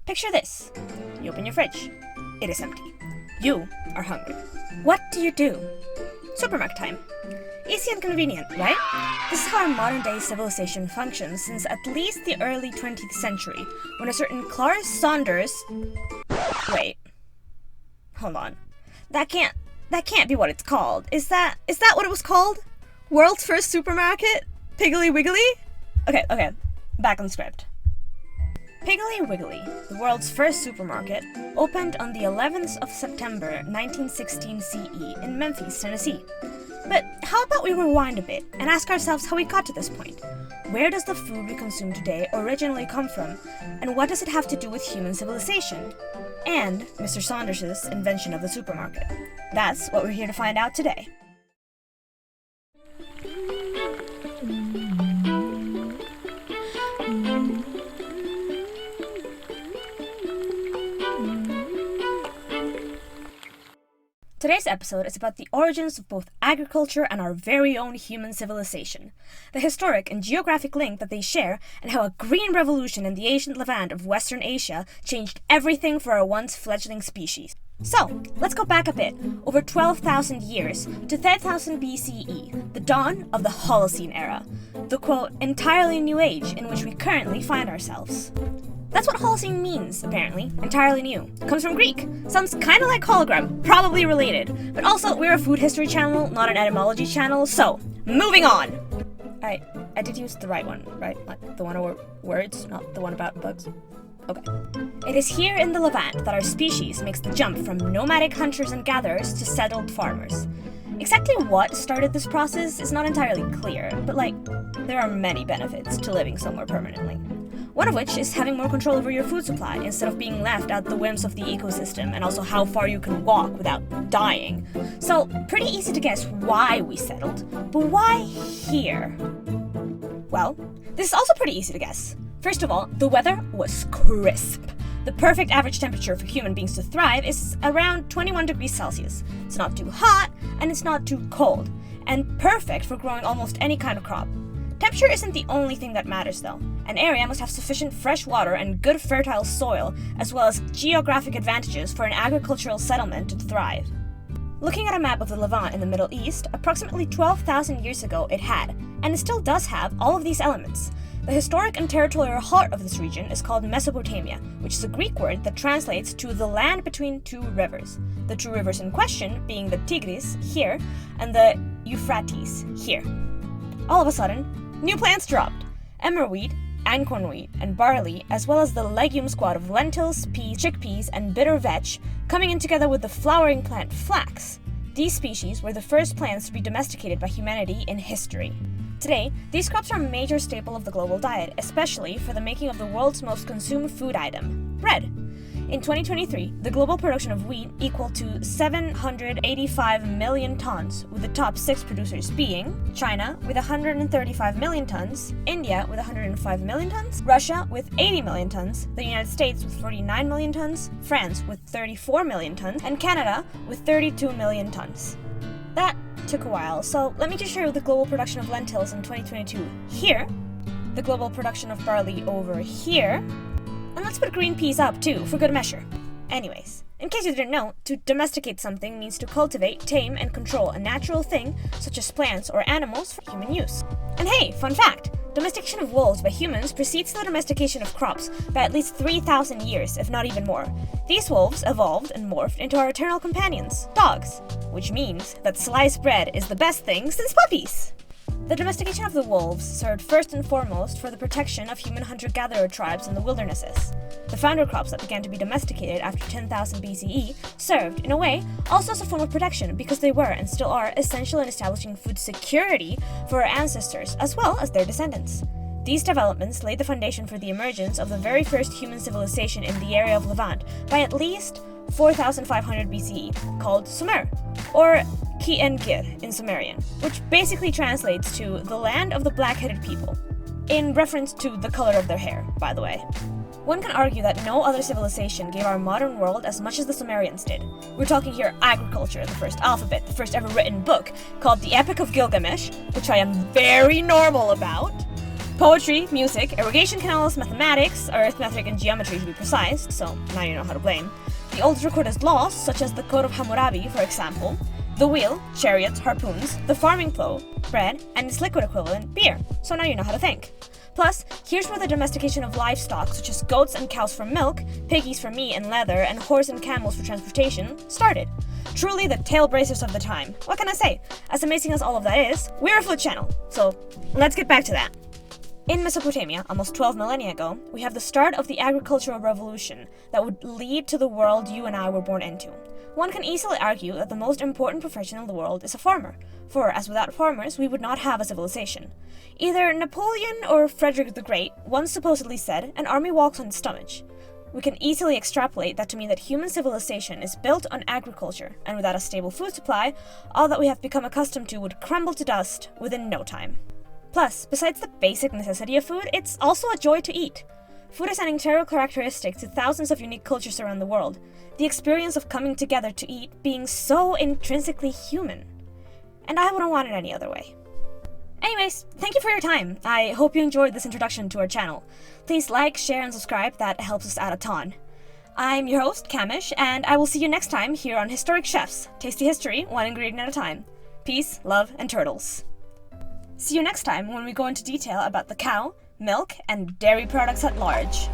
Picture this. You open your fridge. It is empty. You are hungry. What do? Supermarket time. Easy and convenient, right? This is how our modern-day civilization functions since at least the early 20th century, when a certain Clara Saunders... Wait. Hold on. That can't be what it's called. Is that what it was called? World's first supermarket? Piggly Wiggly? Okay. Back on the script. Piggly Wiggly, the world's first supermarket, opened on the 11th of September 1916 CE in Memphis, Tennessee. But how about we rewind a bit and ask ourselves how we got to this point? Where does the food we consume today originally come from, and what does it have to do with human civilization? And Mr. Saunders' invention of the supermarket. That's what we're here to find out today. Today's episode is about the origins of both agriculture and our very own human civilization, the historic and geographic link that they share, and how a green revolution in the ancient Levant of Western Asia changed everything for our once fledgling species. So, let's go back a bit, over 12,000 years, to 10,000 BCE, the dawn of the Holocene era, the quote, entirely new age in which we currently find ourselves. That's what Holocene means, apparently. Entirely new. Comes from Greek. Sounds kinda like hologram, probably related. But also, we're a food history channel, not an etymology channel, so, moving on! I did use the right one, right? Like the one about words, not the one about bugs. Okay. It is here in the Levant that our species makes the jump from nomadic hunters and gatherers to settled farmers. Exactly what started this process is not entirely clear, but there are many benefits to living somewhere permanently. One of which is having more control over your food supply instead of being left at the whims of the ecosystem, and also how far you can walk without dying. So, pretty easy to guess why we settled, but why here? Well, this is also pretty easy to guess. First of all, the weather was crisp. The perfect average temperature for human beings to thrive is around 21 degrees Celsius. It's not too hot, and it's not too cold, and perfect for growing almost any kind of crop. Temperature isn't the only thing that matters though. An area must have sufficient fresh water and good fertile soil, as well as geographic advantages for an agricultural settlement to thrive. Looking at a map of the Levant in the Middle East, approximately 12,000 years ago it had, and it still does have, all of these elements. The historic and territorial heart of this region is called Mesopotamia, which is a Greek word that translates to the land between two rivers. The two rivers in question being the Tigris, here, and the Euphrates, here. All of a sudden, new plants dropped. Emmer wheat, einkorn wheat, and barley, as well as the legume squad of lentils, peas, chickpeas, and bitter vetch, coming in together with the flowering plant flax. These species were the first plants to be domesticated by humanity in history. Today, these crops are a major staple of the global diet, especially for the making of the world's most consumed food item, bread. In 2023, the global production of wheat equal to 785 million tons, with the top 6 producers being China with 135 million tons, India with 105 million tons, Russia with 80 million tons, the United States with 49 million tons, France with 34 million tons, and Canada with 32 million tons. That took a while, so let me just show you the global production of lentils in 2022 here, the global production of barley over here, and let's put green peas up too, for good measure. Anyways, in case you didn't know, to domesticate something means to cultivate, tame, and control a natural thing, such as plants or animals, for human use. And hey, fun fact! Domestication of wolves by humans precedes the domestication of crops by at least 3,000 years, if not even more. These wolves evolved and morphed into our eternal companions, dogs, which means that sliced bread is the best thing since puppies! The domestication of the wolves served first and foremost for the protection of human hunter-gatherer tribes in the wildernesses. The founder crops that began to be domesticated after 10,000 BCE served, in a way, also as a form of protection because they were, and still are, essential in establishing food security for our ancestors as well as their descendants. These developments laid the foundation for the emergence of the very first human civilization in the area of Levant by at least 4,500 BCE, called Sumer, or Ki-en-Gir in Sumerian, which basically translates to the land of the black-headed people, in reference to the color of their hair, by the way. One can argue that no other civilization gave our modern world as much as the Sumerians did. We're talking here agriculture, the first alphabet, the first ever written book, called the Epic of Gilgamesh, which I am very normal about, Poetry, music, irrigation canals, mathematics, arithmetic and geometry to be precise, so now you know how to blame. The oldest recorded laws, such as the Code of Hammurabi, for example. The wheel, chariots, harpoons, the farming plow, bread, and its liquid equivalent, beer, so now you know how to think. Plus, here's where the domestication of livestock, such as goats and cows for milk, piggies for meat and leather, and horse and camels for transportation, started. Truly the tail bracers of the time. What can I say? As amazing as all of that is, we're a food channel, so let's get back to that. In Mesopotamia, almost 12 millennia ago, we have the start of the agricultural revolution that would lead to the world you and I were born into. One can easily argue that the most important profession in the world is a farmer, for as without farmers, we would not have a civilization. Either Napoleon or Frederick the Great once supposedly said, "An army walks on its stomach." We can easily extrapolate that to mean that human civilization is built on agriculture, and without a stable food supply, all that we have become accustomed to would crumble to dust within no time. Plus, besides the basic necessity of food, it's also a joy to eat. Food is an integral characteristic to thousands of unique cultures around the world, the experience of coming together to eat being so intrinsically human. And I wouldn't want it any other way. Anyways, thank you for your time. I hope you enjoyed this introduction to our channel. Please like, share, and subscribe, that helps us out a ton. I'm your host, Camish, and I will see you next time here on Historic Chefs, tasty history, one ingredient at a time. Peace, love, and turtles. See you next time when we go into detail about the cow, milk, and dairy products at large.